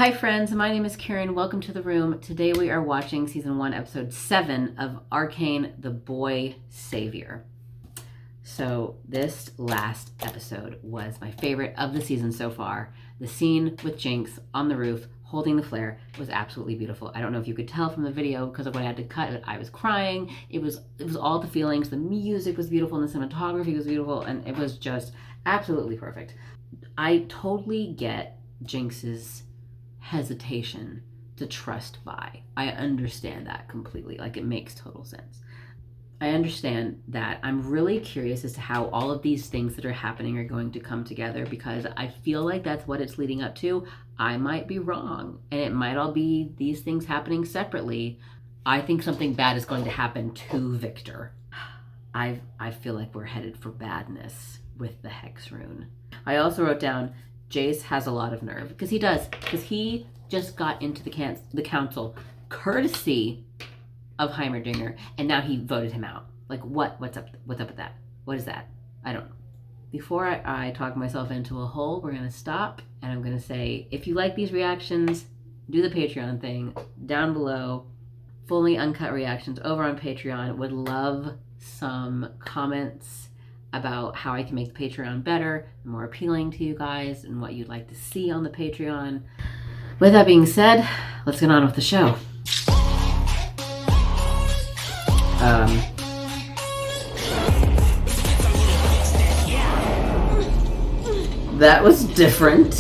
Hi friends, my name is Karen. Welcome to the room. Today we are watching season 1, episode 7 of Arcane, the Boy Saviour. So this last episode was my favorite of the season so far. The scene with Jinx on the roof holding the flare was absolutely beautiful. I don't know if you could tell from the video because of what I had to cut. I was crying. It was all the feelings. The music was beautiful and the cinematography was beautiful and it was just absolutely perfect. I totally get Jinx's hesitation to trust Vi. I understand that completely. Like, it makes total sense. I understand that. I'm really curious as to how all of these things that are happening are going to come together, because I feel like that's what it's leading up to. I might be wrong, and it might all be these things happening separately. I think something bad is going to happen to Victor. I feel like we're headed for badness with the Hex rune. I also wrote down Jace has a lot of nerve, because he does, because he just got into the council courtesy of Heimerdinger, and now he voted him out. Like, what's up with that? What is that? I don't know. Before I talk myself into a hole, we're gonna stop, and I'm gonna say, if you like these reactions, do the Patreon thing down below. Fully uncut reactions over on Patreon. Would love some comments about how I can make the Patreon better and more appealing to you guys, and what you'd like to see on the Patreon. With that being said, let's get on with the show. That was different.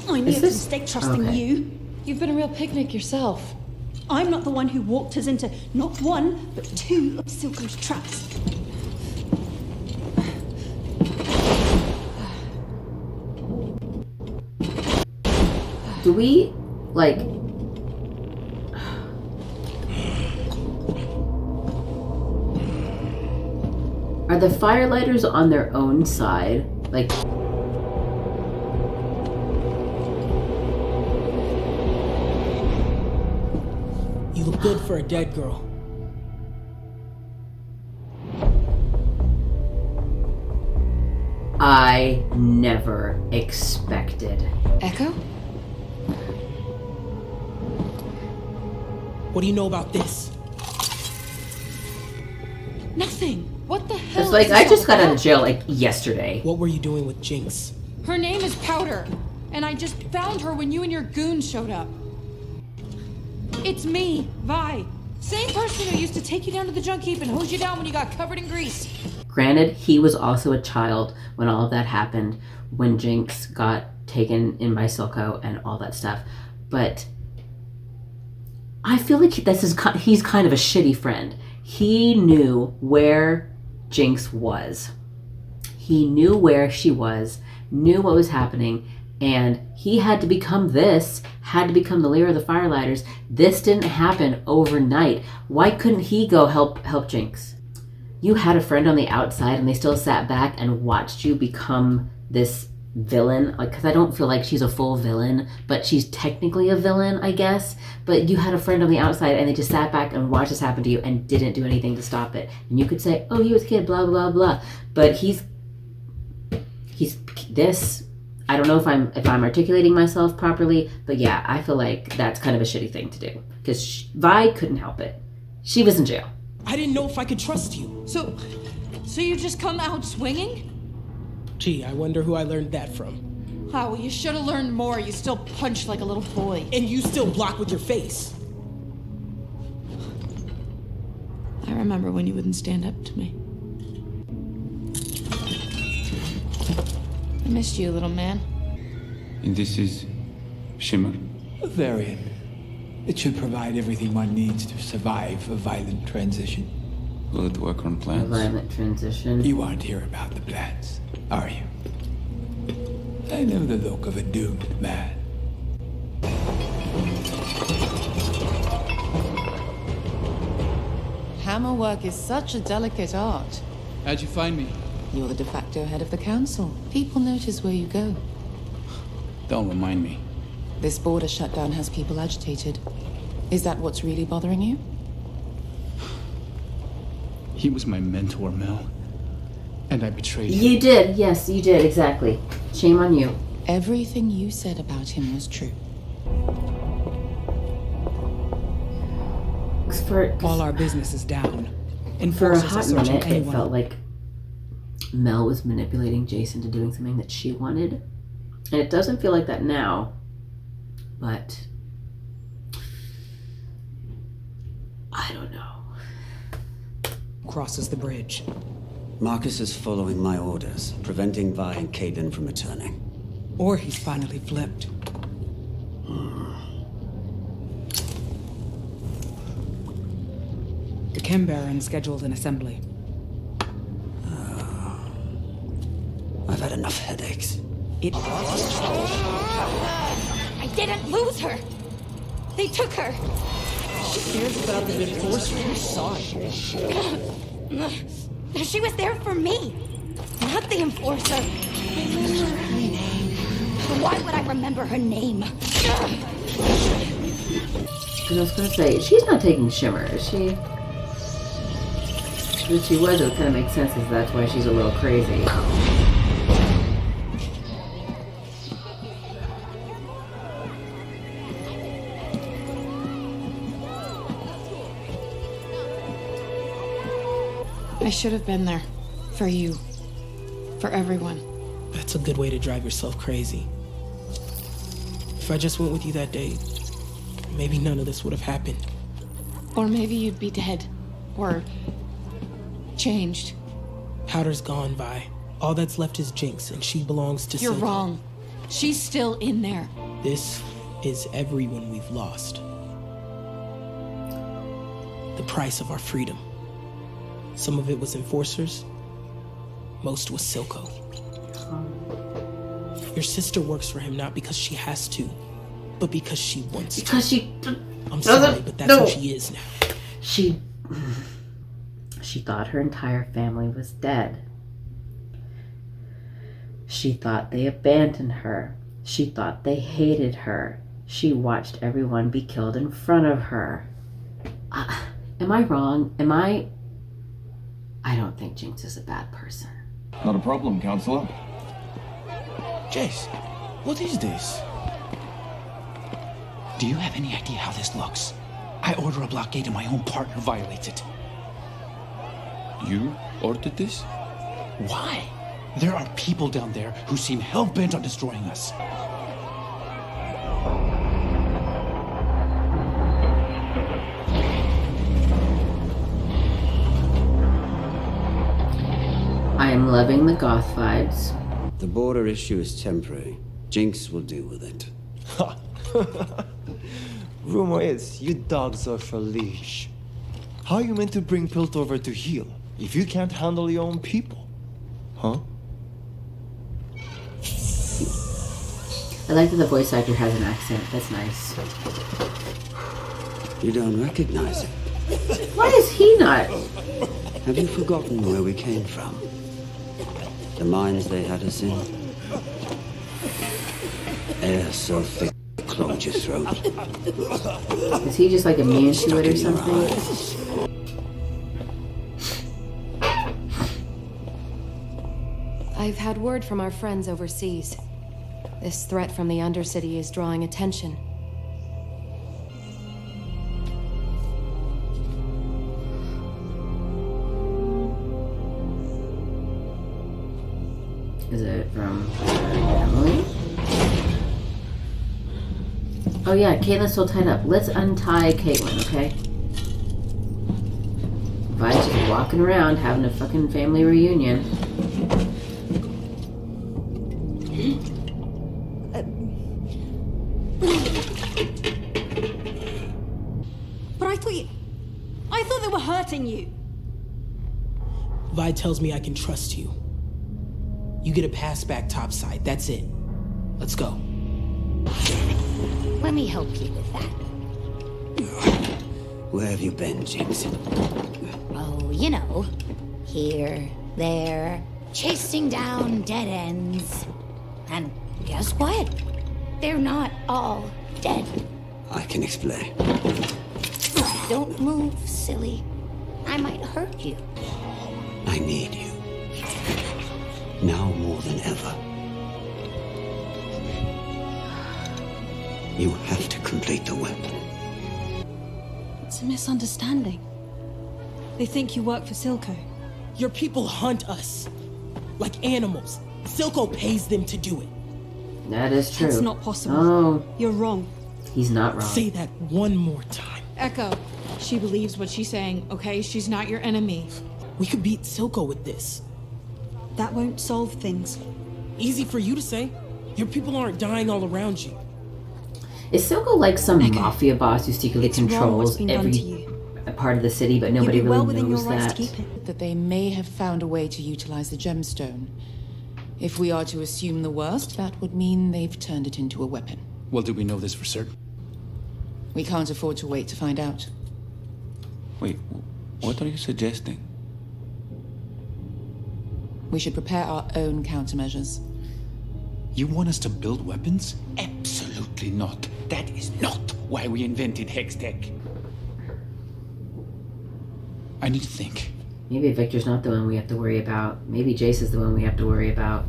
I made a mistake trusting you. You've been a real picnic yourself. I'm not the one who walked us into not one, but two of Silco's traps. Do we, like... Are the firelighters on their own side? Like... You look good for a dead girl. I never expected. Echo? What do you know about this? Nothing. What the hell? It's like, I just got out of jail like yesterday. What were you doing with Jinx? Her name is Powder, and I just found her when you and your goons showed up. It's me, Vi. Same person who used to take you down to the junk heap and hose you down when you got covered in grease. Granted, he was also a child when all of that happened, when Jinx got taken in by Silco and all that stuff. But I feel like he's kind of a shitty friend. He knew where Jinx was. He knew where she was, knew what was happening, and he had to become had to become the leader of the Firelighters. This didn't happen overnight. Why couldn't he go help Jinx? You had a friend on the outside and they still sat back and watched you become this villain. Like, because I don't feel like she's a full villain, but she's technically a villain, I guess. But you had a friend on the outside and they just sat back and watched this happen to you and didn't do anything to stop it. And you could say, oh, he was a kid, blah, blah, blah. But he's this. I don't know if I'm articulating myself properly, but yeah, I feel like that's kind of a shitty thing to do, because Vi couldn't help it. She was in jail. I didn't know if I could trust you. So you just come out swinging? Gee, I wonder who I learned that from. Oh, well, you should have learned more. You still punch like a little boy. And you still block with your face. I remember when you wouldn't stand up to me. I missed you, little man. And this is Shimmer? A variant. It should provide everything one needs to survive a violent transition. Will it work on A plants? violent transition. You aren't here about the plans, are you? I know the look of a doomed man. Hammerwork is such a delicate art. How'd you find me? You're the de facto head of the council. People notice where you go. Don't remind me. This border shutdown has people agitated. Is that what's really bothering you? He was my mentor, Mel. And I betrayed him. You did, yes, you did, exactly. Shame on you. Everything you said about him was true. All our business is down. For a Enforcers are hot searching minute, it anyone. felt like Mel was manipulating Jason to doing something that she wanted. And it doesn't feel like that now. But I don't know. Crosses the bridge. Marcus is following my orders, preventing Vi and Caitlin from returning. Or he's finally flipped. The Kim Baron scheduled an assembly. I've had enough headaches. I didn't lose her. They took her. She cares about the enforcer. You saw it. She was there for me, not the enforcer. Why would I remember her name? I was gonna say, she's not taking Shimmer, is she? If she was, it would kind of make sense, as that's why she's a little crazy. I should have been there. For you. For everyone. That's a good way to drive yourself crazy. If I just went with you that day, maybe none of this would have happened. Or maybe you'd be dead. Or changed. Powder's gone, Vi. All that's left is Jinx, and she belongs to You're Silver. wrong. She's still in there. This is everyone we've lost. The price of our freedom. Some of it was enforcers. Most was Silco. Your sister works for him not because she has to, but because she wants to. Because she... I'm sorry, but that's who she is now. She thought her entire family was dead. She thought they abandoned her. She thought they hated her. She watched everyone be killed in front of her. Am I wrong? I don't think Jinx is a bad person. Not a problem, Counselor. Jace, what is this? Do you have any idea how this looks? I order a blockade and my own partner violates it. You ordered this? Why? There are people down there who seem hell-bent on destroying us. I am loving the goth vibes. The border issue is temporary. Jinx will deal with it. Rumor is, you dogs are for leash. How are you meant to bring Piltover to heal if you can't handle your own people? Huh? I like that the voice actor has an accent. That's nice. You don't recognize it. Why is he not? Have you forgotten where we came from? The mines they had us in? Air so thick it clogged your throat. Is he just like immune to it or something? I've had word from our friends overseas. This threat from the Undercity is drawing attention. Is it from Emily? Oh yeah, Caitlin's still tied up. Let's untie Caitlin, okay? Vi's just walking around having a fucking family reunion. But I thought they were hurting you. Vi tells me I can trust you. You get a pass back topside. That's it. Let's go. Let me help you with that. Where have you been, Jinx? Oh, you know, here, there, chasing down dead ends. And guess what? They're not all dead. I can explain. Don't move, silly. I might hurt you. I need you. Now more than ever. You have to complete the weapon. It's a misunderstanding. They think you work for Silco. Your people hunt us like animals. Silco pays them to do it. That is true. That's not possible. Oh, You're wrong. he's not wrong. Say that one more time. Echo, she believes what she's saying, okay? She's not your enemy. We could beat Silco with this. That won't solve things. Easy for you to say. Your people aren't dying all around you. Is Silco like some mafia boss who secretly It's wrong what's controls been done to every you. part of the city, but nobody You'd be well really within your knows rights that? to keep it. That they may have found a way to utilize the gemstone. If we are to assume the worst, that would mean they've turned it into a weapon. Well, do we know this for certain? We can't afford to wait to find out. Wait, what are you suggesting? We should prepare our own countermeasures. You want us to build weapons? Absolutely not. That is not why we invented Hex Tech. I need to think. Maybe Victor's not the one we have to worry about. Maybe Jace is the one we have to worry about.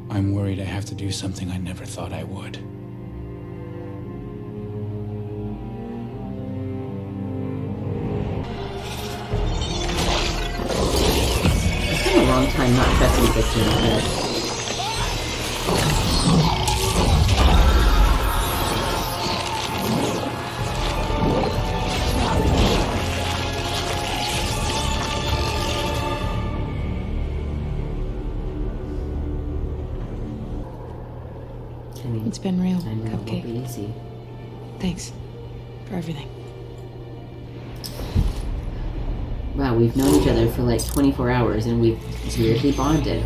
I'm worried I have to do something I never thought I would. It's been a long time not trusting Victor in this. It's been real, I know, it won't be Cupcake. easy. Thanks for everything. Wow, we've known each other for like 24 hours and we've weirdly bonded.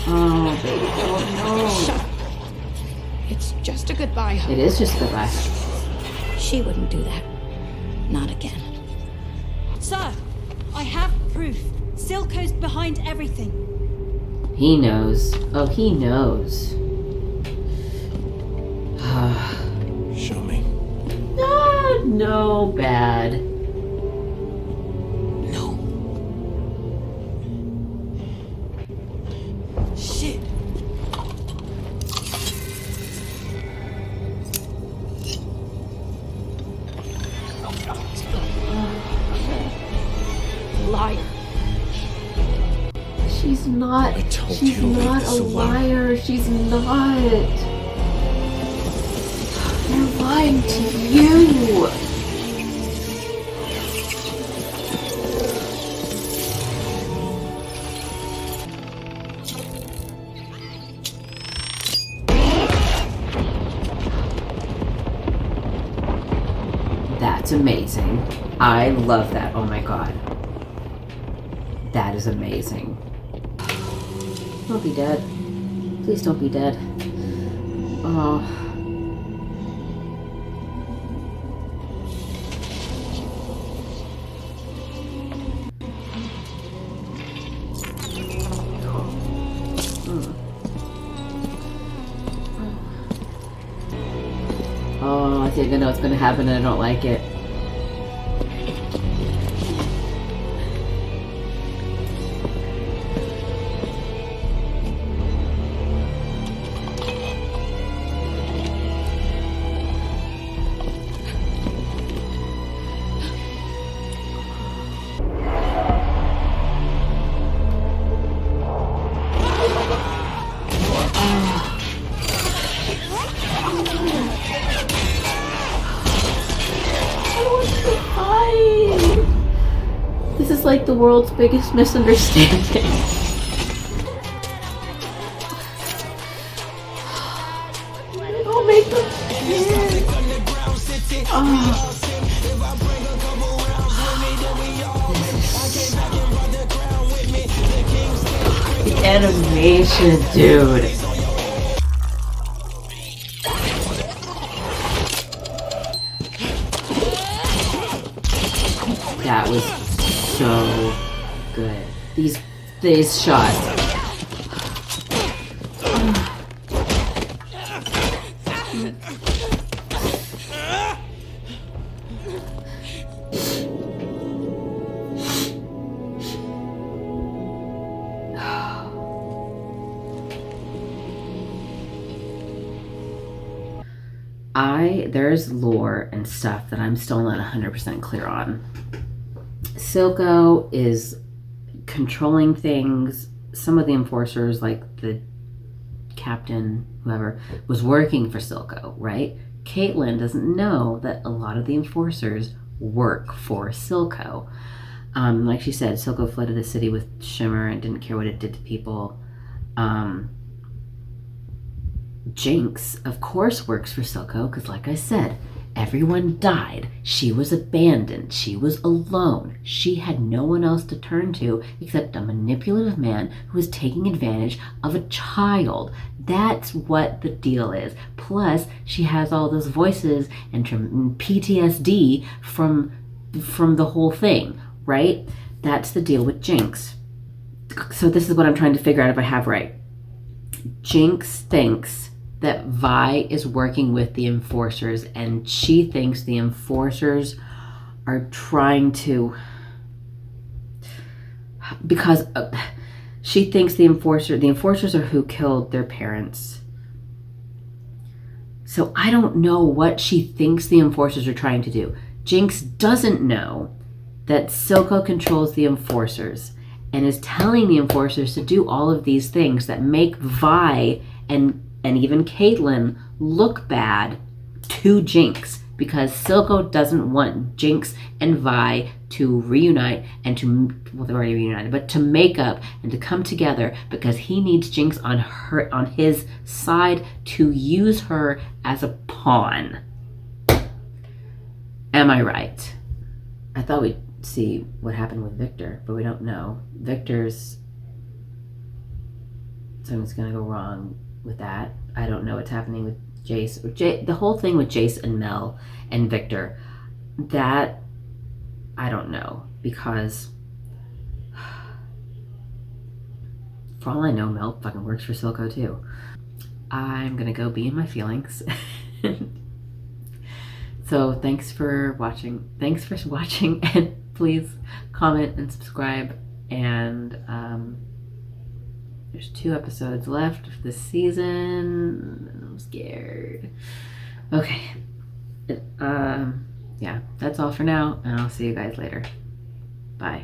Oh, baby. Oh, Shut up. It's just a goodbye hug. no. It is just goodbye. She wouldn't do that. Not again. Sir, I have proof. Silco's behind everything. He knows. Oh, he knows. Show me. No, bad. No. Shit. Liar. She's not. told She's you to not leave a this alone. liar. She's not. They're lying to you. That's amazing. I love that. Oh my god. That is amazing. Don't be dead. Please don't be dead. Oh. Oh, I think I know what's gonna happen and I don't like it. This is like the world's biggest misunderstanding. Don't make them kids. Oh. The animation, dude. That was so good. These shots. There's lore and stuff that I'm still not 100% clear on. Silco is controlling things. Some of the enforcers, like the captain, whoever, was working for Silco, right? Caitlin doesn't know that a lot of the enforcers work for Silco. Like she said, Silco flooded the city with Shimmer and didn't care what it did to people. Jinx, of course, works for Silco because, like I said, everyone died. She was abandoned. She was alone. She had no one else to turn to except a manipulative man who was taking advantage of a child. That's what the deal is. Plus, she has all those voices and PTSD from the whole thing, right? That's the deal with Jinx. So this is what I'm trying to figure out if I have right. Jinx thinks that Vi is working with the enforcers, and she thinks the enforcers are trying to, because she thinks the enforcers are who killed their parents. So I don't know what she thinks the enforcers are trying to do. Jinx doesn't know that Silco controls the enforcers and is telling the enforcers to do all of these things that make Vi and even Caitlin look bad to Jinx, because Silco doesn't want Jinx and Vi to reunite and to, well, they're already reunited, but to make up and to come together because he needs Jinx on his side to use her as a pawn. Am I right? I thought we'd see what happened with Victor, but we don't know. Something's gonna go wrong with that. I don't know what's happening with Jace. The whole thing with Jace and Mel and Victor, that I don't know, because for all I know, Mel fucking works for Silco too. I'm gonna go be in my feelings. So thanks for watching, and please comment and subscribe, and there's 2 episodes left of this season. I'm scared. Okay. Yeah, that's all for now, and I'll see you guys later. Bye.